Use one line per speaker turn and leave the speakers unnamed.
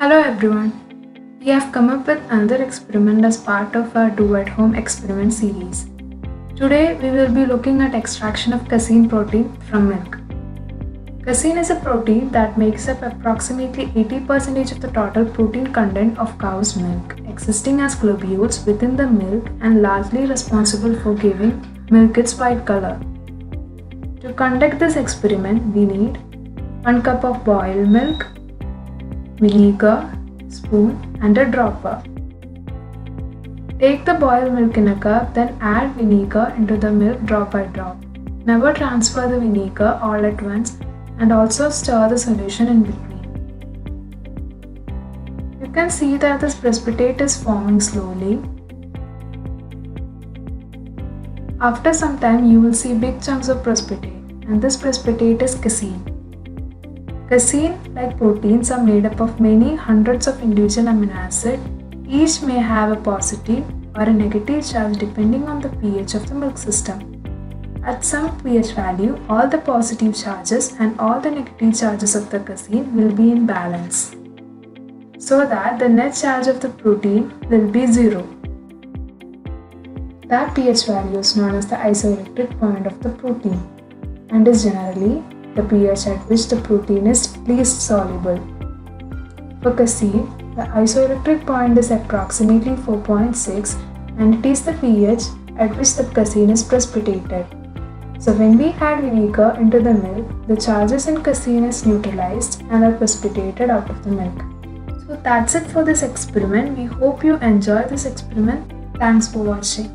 Hello everyone. We have come up with another experiment as part of our Do at Home experiment series. Today we will be looking at extraction of casein protein from milk. Casein is a protein that makes up approximately 80% of the total protein content of cow's milk, existing as globules within the milk and largely responsible for giving milk its white color. To conduct this experiment, we need 1 cup of boiled milk, vinegar, spoon and a dropper. Take the boiled milk in a cup, then add vinegar into the milk drop by drop. Never transfer the vinegar all at once and also stir the solution in between. You can see that this precipitate is forming slowly. After some time you will see big chunks of precipitate, and this precipitate is casein. Casein, like proteins, are made up of many hundreds of individual amino acids. Each may have a positive or a negative charge depending on the pH of the milk system. At some pH value, all the positive charges and all the negative charges of the casein will be in balance, so that the net charge of the protein will be 0. That pH value is known as the isoelectric point of the protein and is generally the pH at which the protein is least soluble. For casein, the isoelectric point is approximately 4.6 and it is the pH at which the casein is precipitated. So when we add vinegar into the milk, the charges in casein is neutralized and are precipitated out of the milk. So that's it for this experiment. We hope you enjoy this experiment. Thanks for watching.